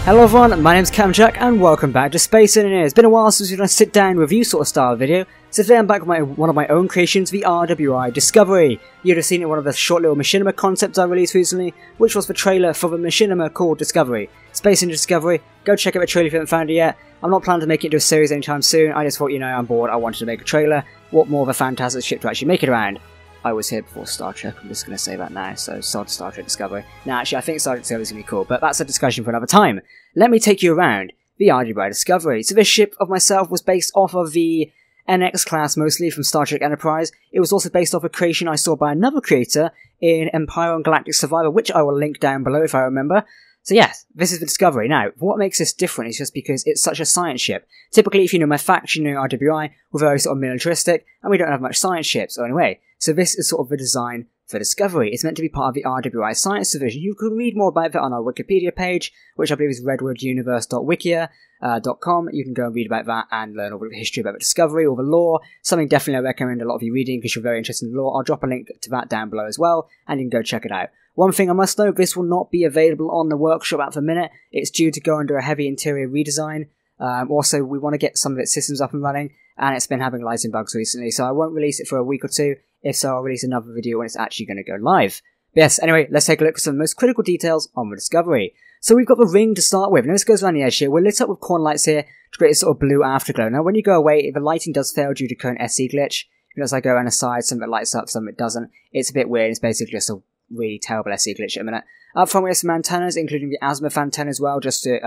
Hello everyone, my name's Jack and welcome back to Space Engineers. It's been a while since we've done a sit-down review sort of style video, so today I'm back with one of my own creations, the RWI Discovery. You'd have seen it in one of the short little machinima concepts I released recently, which was the trailer for the machinima called Discovery. Space Engineer Discovery, go check out the trailer if you haven't found it yet. I'm not planning to make it into a series anytime soon, I just thought, you know, I'm bored, I wanted to make a trailer. What more of a fantastic ship to actually make it around? I was here before Star Trek, I'm just going to say that now, so sod Star Trek Discovery. Now actually I think Star Trek Discovery is going to be cool, but that's a discussion for another time. Let me take you around the RWI Discovery. So this ship of myself was based off of the NX class mostly from Star Trek Enterprise. It was also based off a creation I saw by another creator in Empire and Galactic Survivor, which I will link down below if I remember. So yes, this is the Discovery. Now, what makes this different is just because it's such a science ship. Typically, if you know my faction, you know RWI, we're very sort of militaristic, and we don't have much science ships anyway. So this is sort of the design for Discovery. It's meant to be part of the RWI Science Division. You can read more about that on our Wikipedia page, which I believe is redwooduniverse.wikia.com. You can go and read about that and learn all the history about the Discovery, all the lore. Something definitely I recommend a lot of you reading because you're very interested in the lore. I'll drop a link to that down below as well, and you can go check it out. One thing I must note, this will not be available on the workshop at the minute. It's due to go under a heavy interior redesign. Also, we want to get some of its systems up and running, and it's been having lighting bugs recently, so I won't release it for a week or two. If so, I'll release another video when it's actually going to go live. But yes, anyway, let's take a look at some of the most critical details on the Discovery. So we've got the ring to start with. Now this goes around the edge here. We're lit up with corner lights here to create a sort of blue afterglow. Now when you go away, if the lighting does fail due to current SC glitch, as I go around the side, some of it lights up, some of it doesn't. It's a bit weird. It's basically just a really terrible SC glitch at a minute. Up front we have some antennas, including the azimuth antenna as well, just to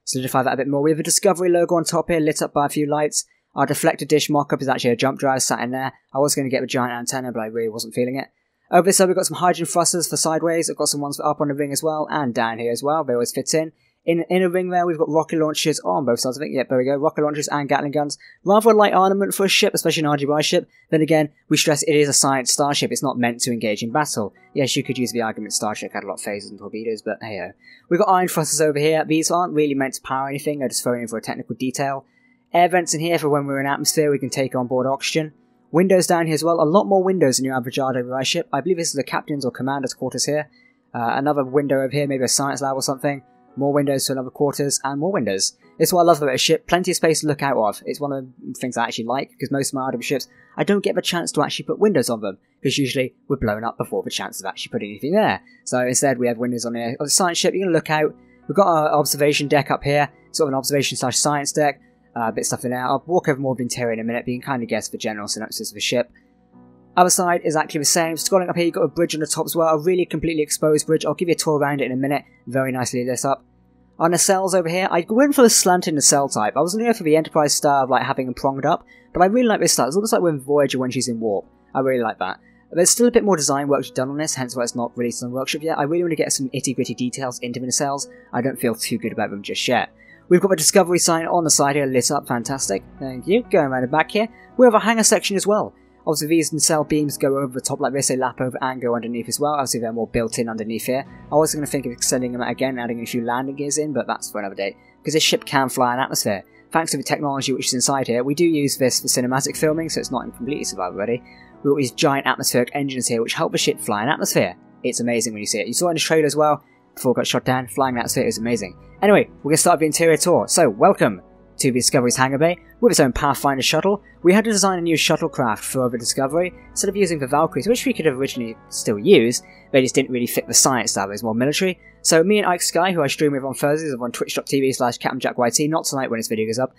solidify that a bit more. We have a Discovery logo on top here, lit up by a few lights. Our deflector dish mock-up is actually a jump drive sat in there. I was going to get the giant antenna, but I really wasn't feeling it. Over this side, we've got some hydrogen thrusters for sideways. I've got some ones for up on the ring as well, and down here as well. They always fit in. In a ring there, we've got rocket launchers on both sides of it. Yep, there we go. Rocket launchers and Gatling guns. Rather a light armament for a ship, especially an RWI ship. Then again, we stress it is a science starship. It's not meant to engage in battle. Yes, you could use the argument Star Trek had a lot of phasers and torpedoes, but hey-ho. We've got iron thrusters over here. These aren't really meant to power anything. They're just thrown in for a technical detail. Air vents in here for when we're in atmosphere, we can take on board oxygen. Windows down here as well, a lot more windows than your average RWI ship. I believe this is the captain's or commander's quarters here. Another window over here, maybe a science lab or something. More windows for another quarters, and more windows. This is what I love about a ship, plenty of space to look out of. It's one of the things I actually like, because most of my RWI ships, I don't get the chance to actually put windows on them, because usually we're blown up before the chance of actually putting anything there. So instead we have windows on here. On the science ship, you can look out. We've got our observation deck up here, sort of an observation/science deck. A bit of stuff in there. I'll walk over more of the interior in a minute, but you can kind of guess the general synopsis of the ship. Other side is actually the same. Scrolling up here, you've got a bridge on the top as well. A really completely exposed bridge. I'll give you a tour around it in a minute. Very nicely lit up. On the nacelles over here, I went for the slanted nacelle type. I wasn't going for the Enterprise style of like having them pronged up, but I really like this style. It's almost like when Voyager when she's in warp. I really like that. There's still a bit more design work to be done on this, hence why it's not released on the workshop yet. I really want to get some itty-gritty details into the nacelles. I don't feel too good about them just yet. We've got the Discovery sign on the side here, lit up, fantastic. Thank you. Going around the back here, we have a hangar section as well. Obviously these nacelle beams go over the top like this, they lap over and go underneath as well. Obviously they're more built in underneath here. I was going to think of extending them out again, adding a few landing gears in, but that's for another day. Because this ship can fly in atmosphere. Thanks to the technology which is inside here, we do use this for cinematic filming, so it's not completely survival ready. We've got these giant atmospheric engines here which help the ship fly in atmosphere. It's amazing when you see it. You saw it in the trailer as well. Before it got shot down, flying in atmosphere is amazing. Anyway, we're going to start the interior tour. So, welcome to the Discovery's hangar bay with its own Pathfinder shuttle. We had to design a new shuttlecraft for the Discovery. Instead of using the Valkyries, which we could have originally still used, they just didn't really fit the science style, it was more military. So me and Ike Sky, who I stream with on Thursdays on twitch.tv/CaptainJackYT, not tonight when this video goes up,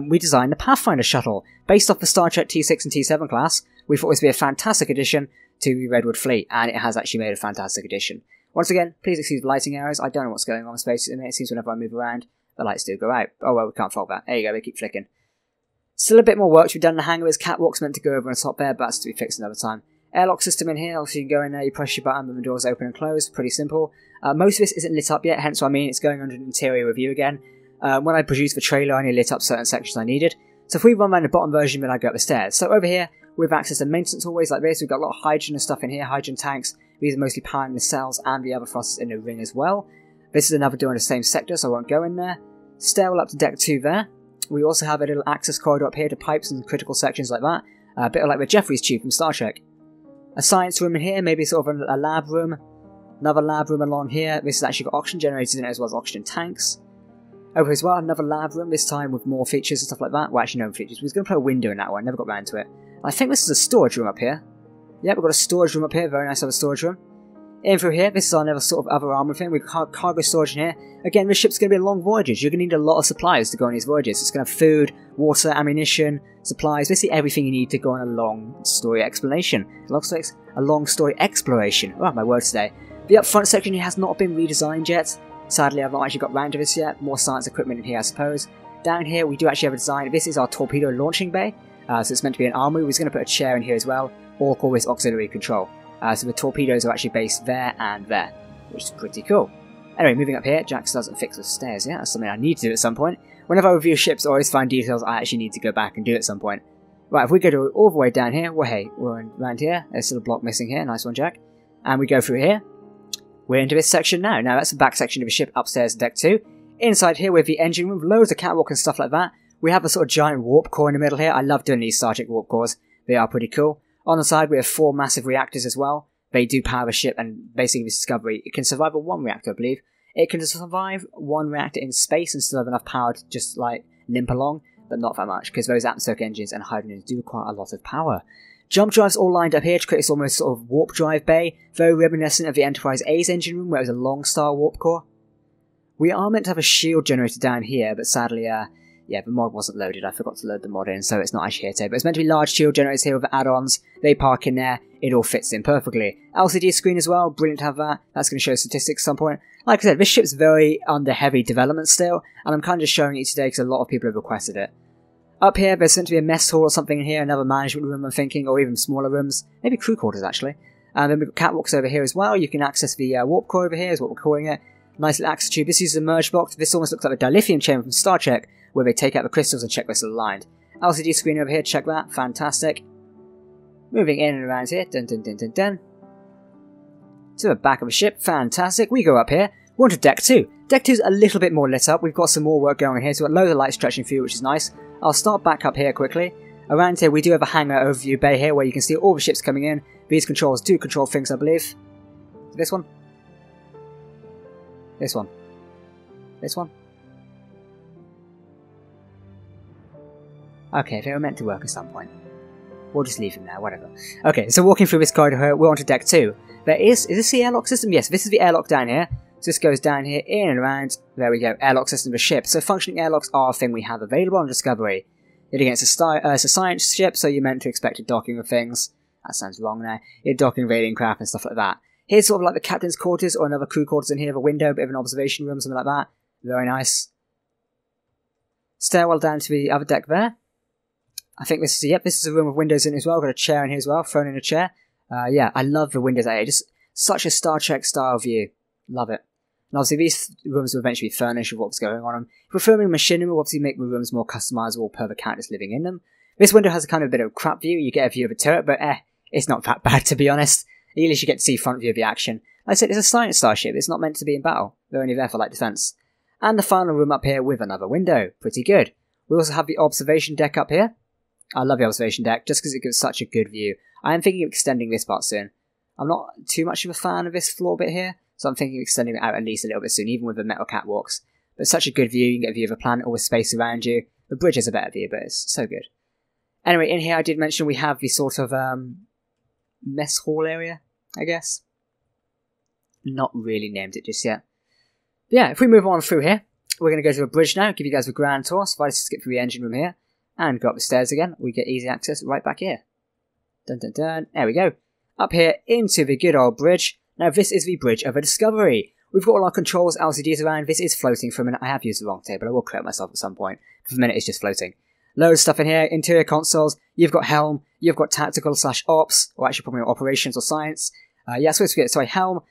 we designed the Pathfinder shuttle. Based off the Star Trek T6 and T7 class, we thought this would be a fantastic addition to the Redwood fleet, and it has actually made a fantastic addition. Once again, please excuse the lighting errors. I don't know what's going on in space at the minute. It seems whenever I move around, the lights do go out. Oh well, we can't fault that. There you go, they keep flicking. Still a bit more work to be done in the hangar. There's catwalks meant to go over on the top there, but that's to be fixed another time. Airlock system in here. Obviously you can go in there, you press your button, and the doors open and close. Pretty simple. Most of this isn't lit up yet, hence what I mean it's going under an interior review again. When I produced the trailer, I only lit up certain sections I needed. So if we run around the bottom version, then I go up the stairs. So over here, we have access to maintenance hallways like this. We've got a lot of hydrogen and stuff in here, hydrogen tanks. These are mostly powering the cells and the other thrusters in the ring as well. This is another door in the same sector, so I won't go in there. Stairwell up to deck 2 there. We also have a little access corridor up here to pipes and critical sections like that. A bit like the Jeffries tube from Star Trek. A science room in here, maybe sort of a lab room. Another lab room along here. This has actually got oxygen generators in it as well as oxygen tanks. Over as well, another lab room, this time with more features and stuff like that. Well, actually no features. We was going to put a window in that one, never got around to it. I think this is a storage room up here. Yeah, we've got a storage room up here, very nice other storage room. In through here, this is our another sort of other armor thing. We've got cargo storage in here. Again, this ship's going to be long voyages. You're going to need a lot of supplies to go on these voyages. It's going to have food, water, ammunition, supplies, basically everything you need to go on a long story explanation. A long story exploration. Oh, my words today. The up front section here has not been redesigned yet. Sadly, I've not actually got round to this yet. More science equipment in here, I suppose. Down here, we do actually have a design. This is our torpedo launching bay. So it's meant to be an armory. We're going to put a chair in here as well. Or call this auxiliary control. So the torpedoes are actually based there and there, which is pretty cool. Anyway, moving up here, Jax doesn't fix the stairs yet. That's something I need to do at some point. Whenever I review ships, I always find details I actually need to go back and do at some point. Right, if we go all the way down here, well, hey, we're around here. There's a little block missing here. Nice one, Jack. And we go through here. We're into this section now. Now, that's the back section of the ship upstairs, deck 2. Inside here, we have the engine room, loads of catwalk and stuff like that. We have a sort of giant warp core in the middle here. I love doing these Star Trek warp cores. They are pretty cool. On the side, we have 4 massive reactors as well. They do power the ship, and basically this Discovery, it can survive on 1 reactor, I believe. It can survive 1 reactor in space and still have enough power to just, like, limp along, but not that much, because those atmospheric engines and hydrogen do require a lot of power. Jump drives all lined up here to create this almost sort of warp drive bay, very reminiscent of the Enterprise A's engine room, where it was a long star warp core. We are meant to have a shield generator down here, but sadly, yeah, the mod wasn't loaded. I forgot to load the mod in, so it's not actually here today. But it's meant to be large shield generators here with the add-ons. They park in there. It all fits in perfectly. LCD screen as well. Brilliant to have that. That's going to show statistics at some point. Like I said, this ship's very under heavy development still, and I'm kind of just showing it today because a lot of people have requested it. Up here, there's meant to be a mess hall or something in here, another management room, I'm thinking, or even smaller rooms. Maybe crew quarters, actually. And then we've got catwalks over here as well. You can access the warp core over here, is what we're calling it. Nice little access tube. This is a merge block. This almost looks like a dilithium chamber from Star Trek, where they take out the crystals and check they're still aligned. LCD screen over here, check that. Fantastic. Moving in and around here. Dun dun dun dun dun. To the back of the ship. Fantastic. We go up here. We're on to deck 2. Deck 2 is a little bit more lit up. We've got some more work going on here, so we've got loads of light stretching through, which is nice. I'll start back up here quickly. Around here, we do have a hangar overview bay here, where you can see all the ships coming in. These controls do control things, I believe. This one. This one. This one. Okay, they were meant to work at some point. We'll just leave them there, whatever. Okay, so walking through this corridor here, we're on to deck 2. Is this the airlock system? Yes, this is the airlock down here. So this goes down here, in and around. There we go, airlock system of a ship. So functioning airlocks are a thing we have available on Discovery. Yet again, it's a science ship, so you're meant to expect a docking of things. That sounds wrong there. You're docking of alien craft and stuff like that. Here's sort of like the captain's quarters, or another crew quarters in here, a window, a bit of an observation room, something like that. Very nice. Stairwell down to the other deck there. I think this is, yep, this is a room with windows in it as well. Got a chair in here as well, thrown in a chair. Yeah, I love the windows out here. Just such a Star Trek style view. Love it. And obviously these rooms will eventually be furnished with what's going on them. If we're filming machinery, we'll obviously make the rooms more customizable per the characters living in them. This window has a kind of a bit of a crap view. You get a view of a turret, but it's not that bad to be honest. At least you get to see front view of the action. Like I said, it's a science starship. It's not meant to be in battle. They're only there for light defense. And the final room up here with another window. Pretty good. We also have the observation deck up here. I love the observation deck just because it gives such a good view. I am thinking of extending this part soon. I'm not too much of a fan of this floor bit here, so I'm thinking of extending it out at least a little bit soon, even with the metal catwalks. But it's such a good view. You can get a view of a planet or with space around you. The bridge has a better view, but it's so good. Anyway, in here I did mention we have the sort of mess hall area, I guess. Not really named it just yet. But yeah, if we move on through here, we're going to go to a bridge now, give you guys a grand tour. So if I just skip through the engine room here, and go up the stairs again, we get easy access right back here. Dun dun dun, there we go. Up here into the good old bridge. Now this is the bridge of a Discovery. We've got all our controls, LCDs around. This is floating for a minute. I have used the wrong table. I will correct myself at some point. For the minute it's just floating. Loads of stuff in here. Interior consoles. You've got helm. You've got tactical / ops. Or actually probably operations or science. Yeah, sorry, helm.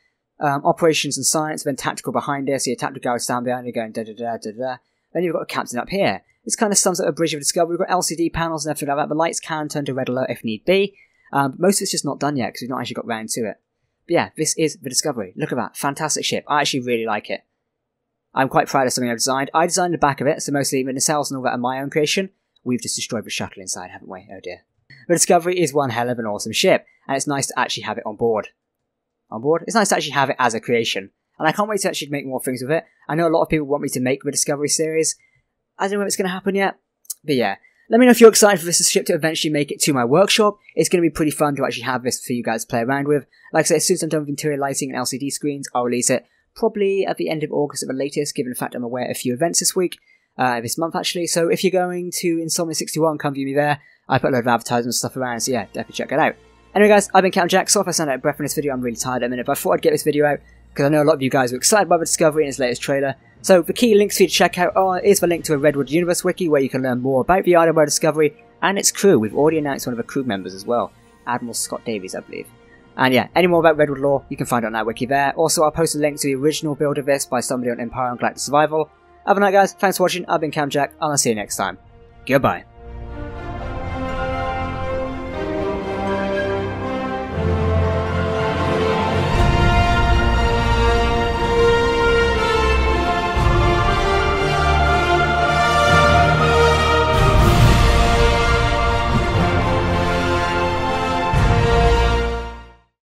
Operations and science. Then tactical behind it. So your tactical guys stand behind you going da da da da da. Then you've got a captain up here. This kind of sums up a bridge of Discovery. We've got LCD panels and everything like that. The lights can turn to red alert if need be. Most of it's just not done yet because we've not actually got round to it. But yeah, this is the Discovery. Look at that. Fantastic ship. I actually really like it. I'm quite proud of something I've designed. I designed the back of it, so mostly the nacelles and all that are my own creation. We've just destroyed the shuttle inside, haven't we? Oh dear. The Discovery is one hell of an awesome ship, and it's nice to actually have it on board. On board? It's nice to actually have it as a creation. and I can't wait to actually make more things with it. I know a lot of people want me to make the Discovery series. I don't know if it's going to happen yet, but yeah. Let me know if you're excited for this ship to eventually make it to my workshop. It's going to be pretty fun to actually have this for you guys to play around with. Like I said, as soon as I'm done with interior lighting and LCD screens, I'll release it probably at the end of August at the latest, given the fact I'm aware of a few events this week, this month actually. So if you're going to Insomnia 61, come view me there. I put a load of advertisements and stuff around, so yeah, definitely check it out. Anyway guys, I've been Captain Jack. So if I sound out of breath in this video, I'm really tired at the minute, but I thought I'd get this video out because I know a lot of you guys were excited by the Discovery and its latest trailer. So the key links for you to check out is the link to a Redwood Universe wiki where you can learn more about the RWI Discovery and its crew. We've already announced one of the crew members as well, Admiral Scott Davies, I believe. And yeah, any more about Redwood lore, you can find it on that wiki there. Also, I'll post a link to the original build of this by somebody on Empire and Galactic Survival. Other than that guys, thanks for watching, I've been Captain Jack, and I'll see you next time. Goodbye.